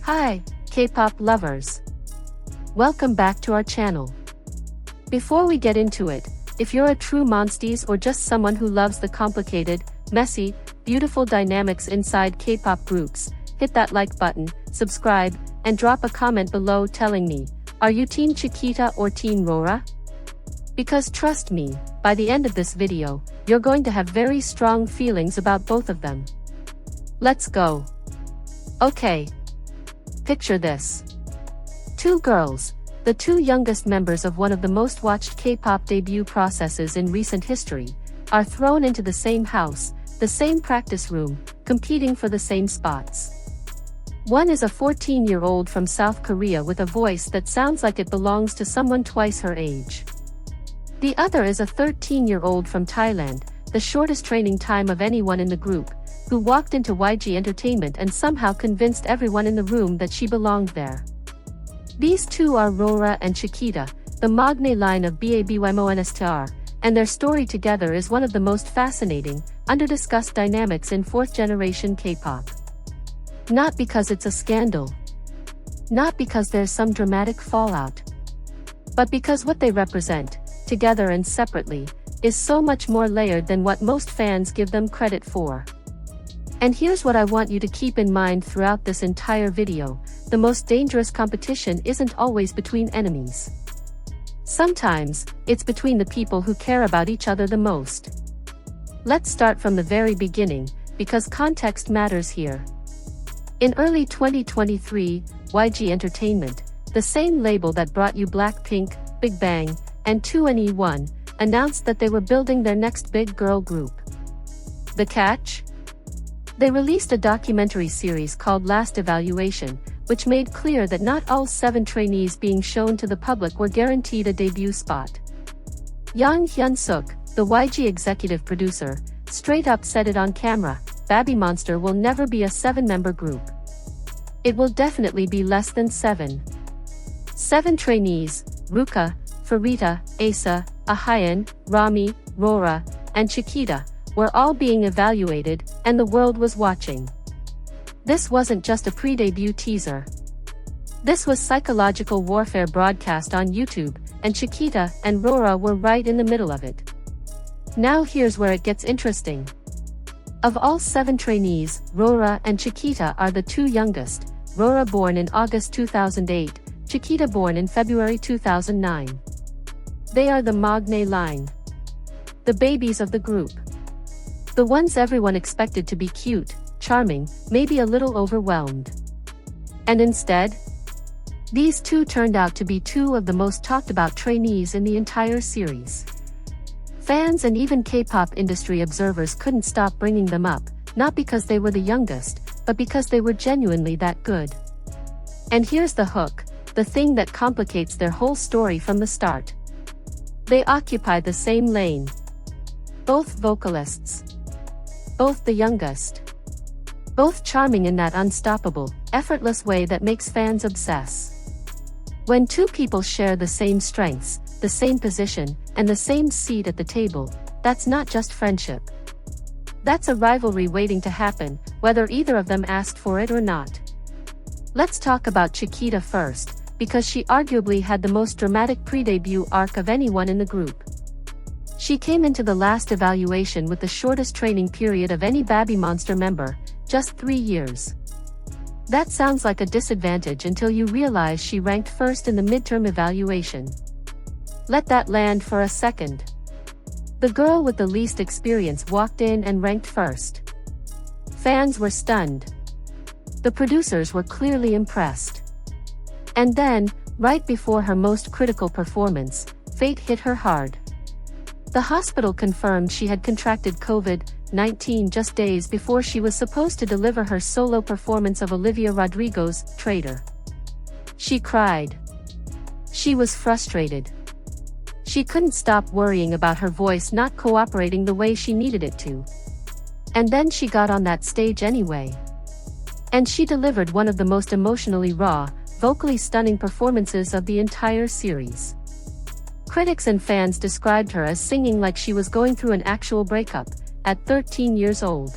Hi, K-pop lovers. Welcome back to our channel. Before we get into it, if you're a true monsties or just someone who loves the complicated, messy, beautiful dynamics inside K-pop groups, hit that like button, subscribe, and drop a comment below telling me, are you Team Chiquita or Team Rora? Because trust me, by the end of this video, you're going to have very strong feelings about both of them. Let's go. Okay. Picture this. Two girls, the two youngest members of one of the most watched K-pop debut processes in recent history, are thrown into the same house, the same practice room, competing for the same spots. One is a 14-year-old from South Korea with a voice that sounds like it belongs to someone twice her age. The other is a 13-year-old from Thailand, the shortest training time of anyone in the group, who walked into YG Entertainment and somehow convinced everyone in the room that she belonged there. These two are Rora and Chiquita, the Magne line of BABYMONSTER, and their story together is one of the most fascinating, under-discussed dynamics in fourth-generation K-pop. Not because it's a scandal. Not because there's some dramatic fallout. But because what they represent, together and separately, is so much more layered than what most fans give them credit for. And here's what I want you to keep in mind throughout this entire video: the most dangerous competition isn't always between enemies. Sometimes, it's between the people who care about each other the most. Let's start from the very beginning, because context matters here. In early 2023, YG Entertainment, the same label that brought you Blackpink, Big Bang, and 2NE1, announced that they were building their next big girl group. The catch? They released a documentary series called Last Evaluation, which made clear that not all 7 trainees being shown to the public were guaranteed a debut spot. Yang Hyun-suk, the YG executive producer, straight up said it on camera: BABYMONSTER will never be a 7-member group. It will definitely be less than 7. 7 trainees, Ruka, Farita, Asa, Ahayan, Rami, Rora, and Chiquita, were all being evaluated, and the world was watching. This wasn't just a pre-debut teaser. This was psychological warfare broadcast on YouTube, and Chiquita and Rora were right in the middle of it. Now here's where it gets interesting. Of all 7 trainees, Rora and Chiquita are the 2 youngest, Rora born in August 2008, Chiquita born in February 2009. They are the Magne line. The babies of the group. The ones everyone expected to be cute, charming, maybe a little overwhelmed. And instead, these 2 turned out to be 2 of the most talked about trainees in the entire series. Fans and even K-pop industry observers couldn't stop bringing them up, not because they were the youngest, but because they were genuinely that good. And here's the hook, the thing that complicates their whole story from the start. They occupy the same lane. Both vocalists. Both the youngest. Both charming in that unstoppable, effortless way that makes fans obsess. When 2 people share the same strengths, the same position, and the same seat at the table, that's not just friendship. That's a rivalry waiting to happen, whether either of them asked for it or not. Let's talk about Chiquita first, because she arguably had the most dramatic pre-debut arc of anyone in the group. She came into the last evaluation with the shortest training period of any BABYMONSTER member, just 3 years. That sounds like a disadvantage until you realize she ranked first in the midterm evaluation. Let that land for a second. The girl with the least experience walked in and ranked first. Fans were stunned. The producers were clearly impressed. And then, right before her most critical performance, fate hit her hard. The hospital confirmed she had contracted COVID-19 just days before she was supposed to deliver her solo performance of Olivia Rodrigo's Traitor. She cried. She was frustrated. She couldn't stop worrying about her voice not cooperating the way she needed it to. And then she got on that stage anyway. And she delivered one of the most emotionally raw, vocally stunning performances of the entire series. Critics and fans described her as singing like she was going through an actual breakup, at 13 years old.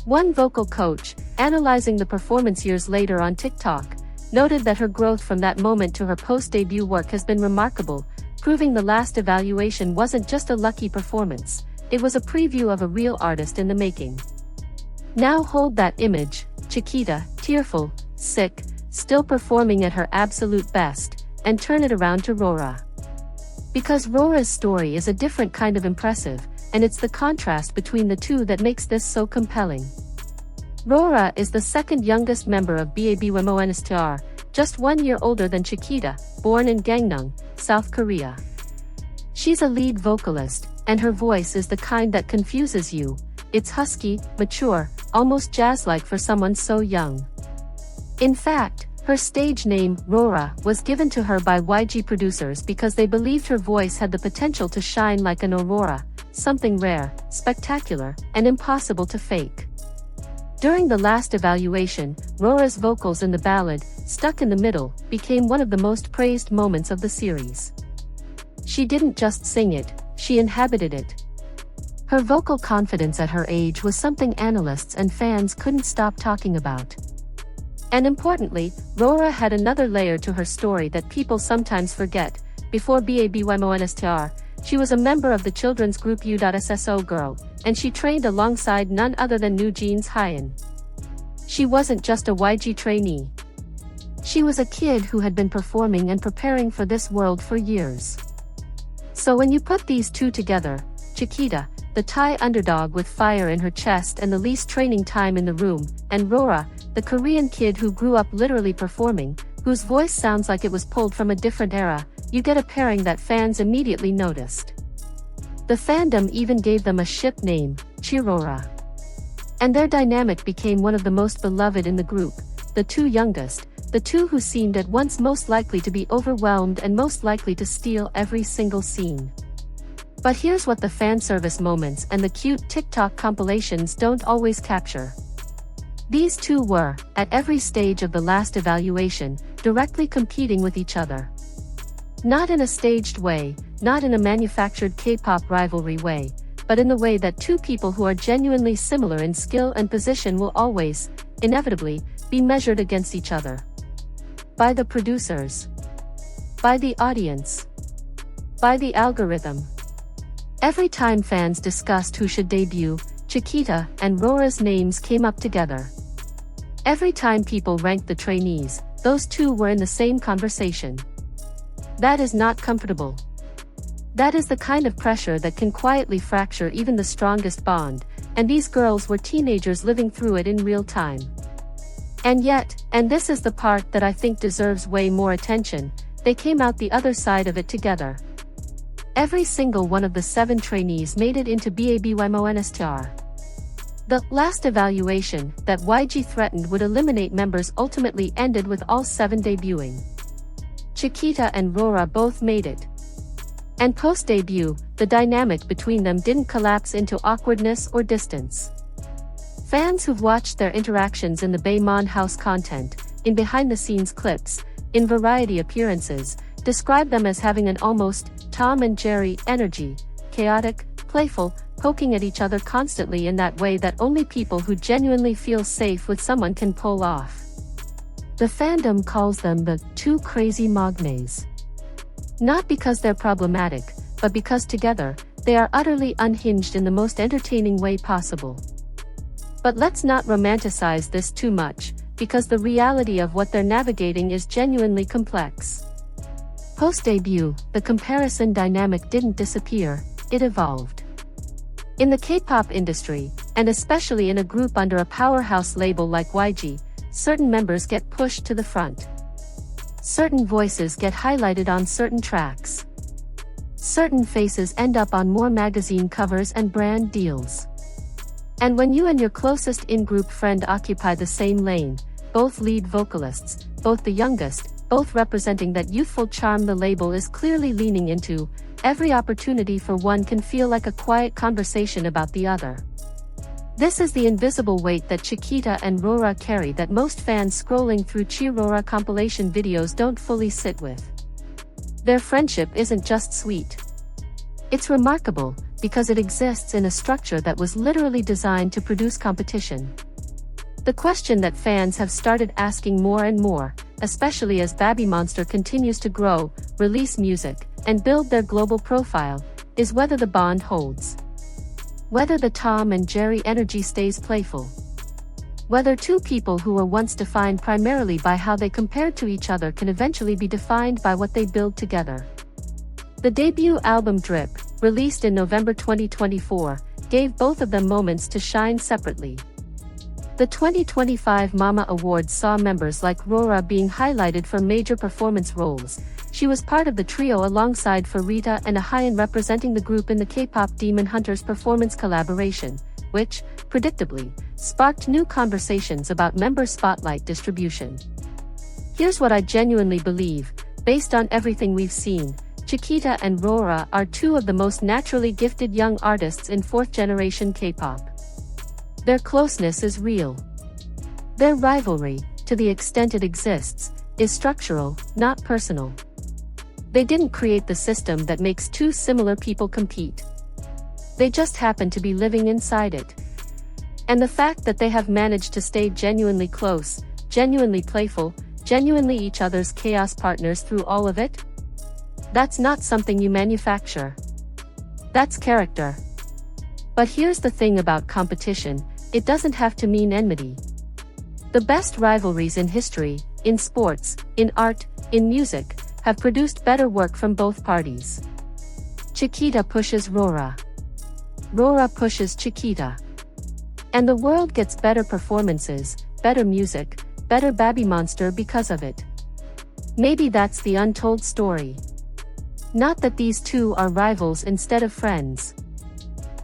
One vocal coach, analyzing the performance years later on TikTok, noted that her growth from that moment to her post-debut work has been remarkable, proving the last evaluation wasn't just a lucky performance, it was a preview of a real artist in the making. Now hold that image, Chiquita, tearful, sick, still performing at her absolute best, and turn it around to Rora. Because Rora's story is a different kind of impressive, and it's the contrast between the two that makes this so compelling. Rora is the second youngest member of BABYMONSTER, just 1 year older than Chiquita, born in Gangneung, South Korea. She's a lead vocalist, and her voice is the kind that confuses you. It's husky, mature, almost jazz-like for someone so young. In fact, her stage name, Rora, was given to her by YG producers because they believed her voice had the potential to shine like an aurora, something rare, spectacular, and impossible to fake. During the last evaluation, Rora's vocals in the ballad, Stuck in the Middle, became one of the most praised moments of the series. She didn't just sing it, she inhabited it. Her vocal confidence at her age was something analysts and fans couldn't stop talking about. And importantly, Rora had another layer to her story that people sometimes forget. Before BABYMONSTER, she was a member of the children's group U.SSO Girl, and she trained alongside none other than New Jeans Hyun. She wasn't just a YG trainee. She was a kid who had been performing and preparing for this world for years. So when you put these two together, Chiquita, the Thai underdog with fire in her chest and the least training time in the room, and Rora, the Korean kid who grew up literally performing, whose voice sounds like it was pulled from a different era, you get a pairing that fans immediately noticed. The fandom even gave them a ship name, Chirora. And their dynamic became one of the most beloved in the group, the two youngest, the two who seemed at once most likely to be overwhelmed and most likely to steal every single scene. But here's what the fan service moments and the cute TikTok compilations don't always capture. These two were, at every stage of the last evaluation, directly competing with each other. Not in a staged way, not in a manufactured K-pop rivalry way, but in the way that two people who are genuinely similar in skill and position will always, inevitably, be measured against each other. By the producers. By the audience. By the algorithm. Every time fans discussed who should debut, Chiquita and Rora's names came up together. Every time people ranked the trainees, those two were in the same conversation. That is not comfortable. That is the kind of pressure that can quietly fracture even the strongest bond, and these girls were teenagers living through it in real time. And yet, and this is the part that I think deserves way more attention, they came out the other side of it together. Every single one of the 7 trainees made it into BABYMONSTER. The last evaluation that YG threatened would eliminate members ultimately ended with all 7 debuting. Chiquita and Rora both made it. And post-debut, the dynamic between them didn't collapse into awkwardness or distance. Fans who've watched their interactions in the Baymon House content, in behind-the-scenes clips, in variety appearances, describe them as having an almost Tom and Jerry energy, chaotic, playful, poking at each other constantly in that way that only people who genuinely feel safe with someone can pull off. The fandom calls them the two crazy mognays. Not because they're problematic, but because together, they are utterly unhinged in the most entertaining way possible. But let's not romanticize this too much, because the reality of what they're navigating is genuinely complex. Post-debut, the comparison dynamic didn't disappear, it evolved. In the K-pop industry, and especially in a group under a powerhouse label like YG, certain members get pushed to the front. Certain voices get highlighted on certain tracks. Certain faces end up on more magazine covers and brand deals. And when you and your closest in-group friend occupy the same lane, both lead vocalists, both the youngest, both representing that youthful charm the label is clearly leaning into, every opportunity for one can feel like a quiet conversation about the other. This is the invisible weight that Chiquita and Rora carry that most fans scrolling through Rora compilation videos don't fully sit with. Their friendship isn't just sweet. It's remarkable, because it exists in a structure that was literally designed to produce competition. The question that fans have started asking more and more, especially as BABYMONSTER continues to grow, release music, and build their global profile, is whether the bond holds. Whether the Tom and Jerry energy stays playful. Whether two people who were once defined primarily by how they compared to each other can eventually be defined by what they build together. The debut album Drip, released in November 2024, gave both of them moments to shine separately. The 2025 Mama Awards saw members like Rora being highlighted for major performance roles. She was part of the trio alongside Farita and Ahayan representing the group in the Kpop Demon Hunters performance collaboration, which, predictably, sparked new conversations about member spotlight distribution. Here's what I genuinely believe, based on everything we've seen. Chiquita and Rora are two of the most naturally gifted young artists in fourth-generation K-pop. Their closeness is real. Their rivalry, to the extent it exists, is structural, not personal. They didn't create the system that makes two similar people compete. They just happen to be living inside it. And the fact that they have managed to stay genuinely close, genuinely playful, genuinely each other's chaos partners through all of it? That's not something you manufacture. That's character. But here's the thing about competition, it doesn't have to mean enmity. The best rivalries in history, in sports, in art, in music, have produced better work from both parties. Chiquita pushes Rora. Rora pushes Chiquita. And the world gets better performances, better music, better BABYMONSTER because of it. Maybe that's the untold story. Not that these two are rivals instead of friends.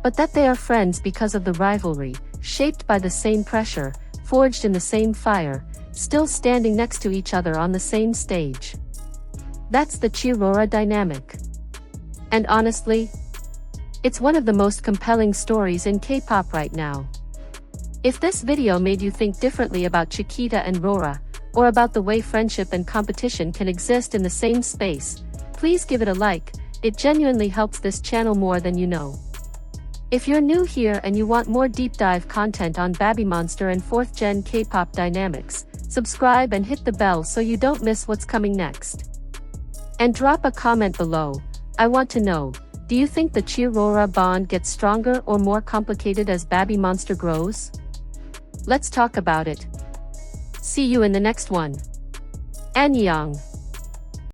But that they are friends because of the rivalry, shaped by the same pressure, forged in the same fire, still standing next to each other on the same stage. That's the Chiquita Rora dynamic. And honestly, it's one of the most compelling stories in K-pop right now. If this video made you think differently about Chiquita and Rora, or about the way friendship and competition can exist in the same space, please give it a like, it genuinely helps this channel more than you know. If you're new here and you want more deep dive content on BABYMONSTER and 4th Gen K-pop dynamics, subscribe and hit the bell so you don't miss what's coming next. And drop a comment below. I want to know, do you think the Chiquita Rora bond gets stronger or more complicated as BABYMONSTER grows? Let's talk about it. See you in the next one. Annyeong.